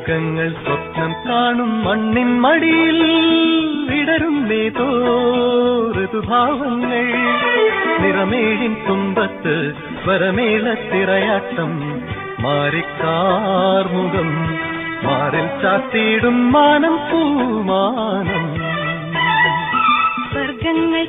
ലോകങ്ങൾ സ്വപ്നം കാണും മണ്ണിൻ മടിയിൽ വിടരും ഏതോ ഋതുഭാവങ്ങൾ നിറമേഴിൻ തുമ്പത്ത് സ്വരമേളത്തിറയാട്ടം മാറിക്കാർമുഖം മാറിൽ ചാത്തിയിടും മാനം പൂമാനം സ്വർഗങ്ങൾ